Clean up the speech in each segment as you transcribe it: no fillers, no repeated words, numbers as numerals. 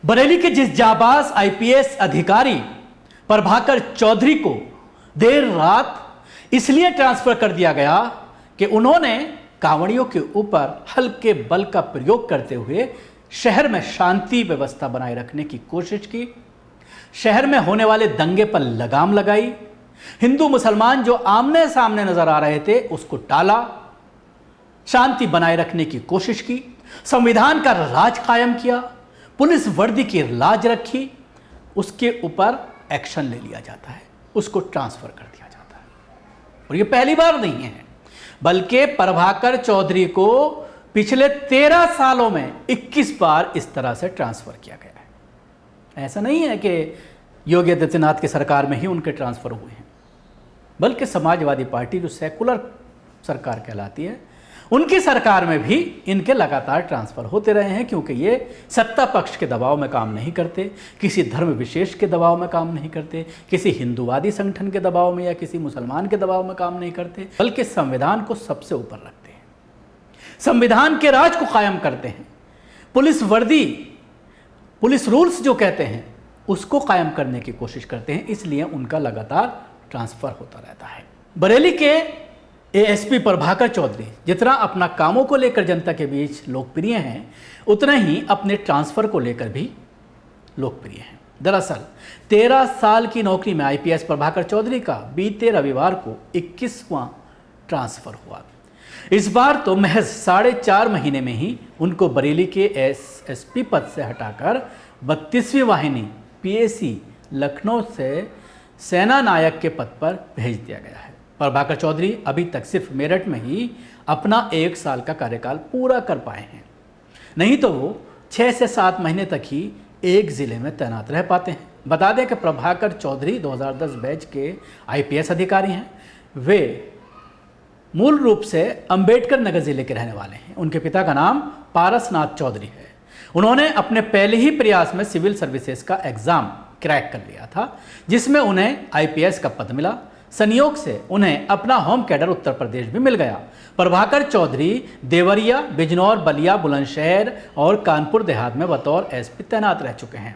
बरेली के जिस जाबाज आईपीएस अधिकारी प्रभाकर चौधरी को देर रात इसलिए ट्रांसफर कर दिया गया कि उन्होंने कांवड़ियों के ऊपर हल्के बल का प्रयोग करते हुए शहर में शांति व्यवस्था बनाए रखने की कोशिश की, शहर में होने वाले दंगे पर लगाम लगाई, हिंदू मुसलमान जो आमने सामने नजर आ रहे थे उसको टाला, शांति बनाए रखने की कोशिश की, संविधान का राज कायम किया, पुलिस वर्दी की लाज रखी, उसके ऊपर एक्शन ले लिया जाता है, उसको ट्रांसफर कर दिया जाता है। और ये पहली बार नहीं है, बल्कि प्रभाकर चौधरी को पिछले 13 सालों में 21 बार इस तरह से ट्रांसफर किया गया है। ऐसा नहीं है कि योगी आदित्यनाथ की सरकार में ही उनके ट्रांसफर हुए हैं, बल्कि समाजवादी पार्टी जो सेकुलर सरकार कहलाती है उनकी सरकार में भी इनके लगातार ट्रांसफर होते रहे हैं, क्योंकि ये सत्ता पक्ष के दबाव में काम नहीं करते, किसी धर्म विशेष के दबाव में काम नहीं करते, किसी हिंदूवादी संगठन के दबाव में या किसी मुसलमान के दबाव में काम नहीं करते, बल्कि संविधान को सबसे ऊपर रखते हैं, संविधान के राज को कायम करते हैं, पुलिस वर्दी, पुलिस रूल्स जो कहते हैं उसको कायम करने की कोशिश करते हैं। इसलिए उनका लगातार ट्रांसफर होता रहता है। बरेली के एएसपी प्रभाकर चौधरी जितना अपना कामों को लेकर जनता के बीच लोकप्रिय हैं, उतना ही अपने ट्रांसफर को लेकर भी लोकप्रिय हैं। दरअसल 13 साल की नौकरी में आईपीएस प्रभाकर चौधरी का बीते रविवार को 21वां ट्रांसफर हुआ। इस बार तो महज 4.5 महीने में ही उनको बरेली के एसएसपी पद से हटाकर 32वीं वाहिनी पीएसी लखनऊ से सेना नायक के पद पर भेज दिया गया है। प्रभाकर चौधरी अभी तक सिर्फ मेरठ में ही अपना 1 साल का कार्यकाल पूरा कर पाए हैं, नहीं तो वो 6 से 7 महीने तक ही एक जिले में तैनात रह पाते हैं। बता दें कि प्रभाकर चौधरी 2010 बैच के आईपीएस अधिकारी हैं। वे मूल रूप से अंबेडकर नगर जिले के रहने वाले हैं। उनके पिता का नाम पारसनाथ चौधरी है। उन्होंने अपने पहले ही प्रयास में सिविल सर्विसेज का एग्जाम क्रैक कर लिया था, जिसमें उन्हें आईपीएस का पद मिला। संयोग से उन्हें अपना होम कैडर उत्तर प्रदेश भी मिल गया। प्रभाकर चौधरी देवरिया, बिजनौर, बलिया, बुलंदशहर और कानपुर देहात में बतौर एसपी तैनात रह चुके हैं।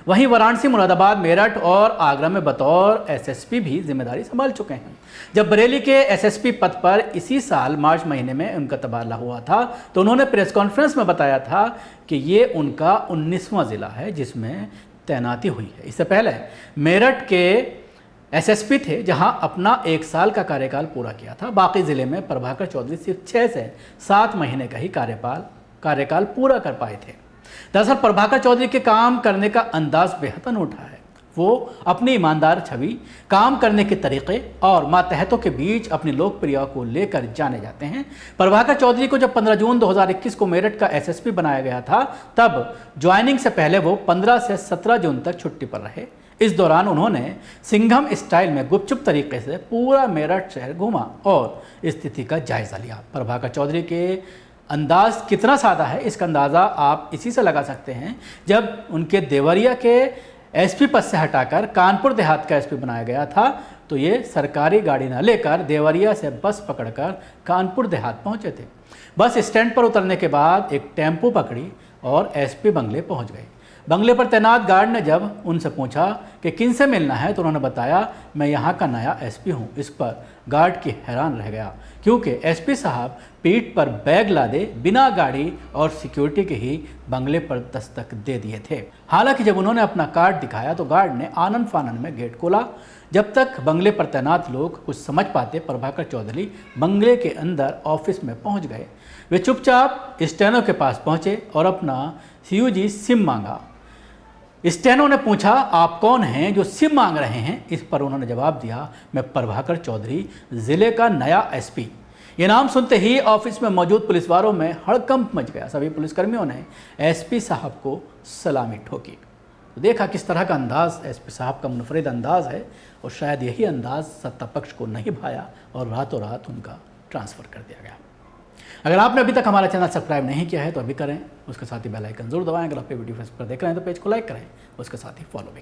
वहीं वाराणसी, मुरादाबाद, मेरठ और आगरा में बतौर एसएसपी भी जिम्मेदारी संभाल चुके हैं। जब बरेली के एसएसपी पद पर इसी साल मार्च महीने में उनका तबादला हुआ था, तो उन्होंने प्रेस कॉन्फ्रेंस में बताया था कि ये उनका 19वां जिला है जिसमें तैनाती हुई है। इससे पहले मेरठ के एसएसपी थे, जहां अपना 1 साल का कार्यकाल पूरा किया था। बाकी जिले में प्रभाकर चौधरी सिर्फ 6 से 7 महीने का ही कार्यकाल पूरा कर पाए थे। दरअसल प्रभाकर चौधरी के काम करने का अंदाज बेहद अनूठा है। वो अपनी ईमानदार छवि, काम करने के तरीके और मातहतों के बीच अपनी लोकप्रियता को लेकर जाने जाते हैं। प्रभाकर चौधरी को जब 15 जून 2021 को मेरठ का एसएसपी बनाया गया था, तब ज्वाइनिंग से पहले वो 15 से 17 जून तक छुट्टी पर रहे। इस दौरान उन्होंने सिंघम स्टाइल में गुपचुप तरीके से पूरा मेरठ शहर घूमा और स्थिति का जायजा लिया। प्रभाकर चौधरी के अंदाज कितना सादा है, इसका अंदाज़ा आप इसी से लगा सकते हैं। जब उनके देवरिया के एसपी पद से हटाकर कानपुर देहात का एसपी बनाया गया था, तो ये सरकारी गाड़ी न लेकर देवरिया से बस पकड़कर कानपुर देहात पहुंचे थे। बस स्टैंड पर उतरने के बाद एक टेम्पो पकड़ी और एसपी बंगले पहुंच गए। बंगले पर तैनात गार्ड ने जब उनसे पूछा कि किन से मिलना है, तो उन्होंने बताया, मैं यहाँ का नया एसपी हूँ। इस पर गार्ड की हैरान रह गया, क्योंकि एसपी साहब पीठ पर बैग लादे बिना गाड़ी और सिक्योरिटी के ही बंगले पर दस्तक दे दिए थे। हालांकि जब उन्होंने अपना कार्ड दिखाया तो गार्ड ने आनन फानन में गेट खोला। जब तक बंगले पर तैनात लोग कुछ समझ पाते, प्रभाकर चौधरी बंगले के अंदर ऑफिस में पहुंच गए। वे चुपचाप स्टेनो के पास पहुंचे और अपना सीयूजी सिम मांगा। स्टेनो ने पूछा, आप कौन हैं जो सिम मांग रहे हैं? इस पर उन्होंने जवाब दिया, मैं प्रभाकर चौधरी, जिले का नया एसपी। ये नाम सुनते ही ऑफिस में मौजूद पुलिस वालों में हड़कंप मच गया। सभी पुलिसकर्मियों ने एसपी साहब को सलामी ठोकी। तो देखा किस तरह का अंदाज एसपी साहब का मुनफरिद अंदाज है, और शायद यही अंदाज सत्ता पक्ष को नहीं भाया और रातों रात उनका ट्रांसफ़र कर दिया गया। अगर आपने अभी तक हमारा चैनल सब्सक्राइब नहीं किया है तो अभी करें, उसके साथ ही बेल आइकन जरूर दबाएं। अगर आप वीडियो फेसबुक पर देख रहे हैं तो पेज को लाइक करें, उसके साथ ही फॉलो भी करें।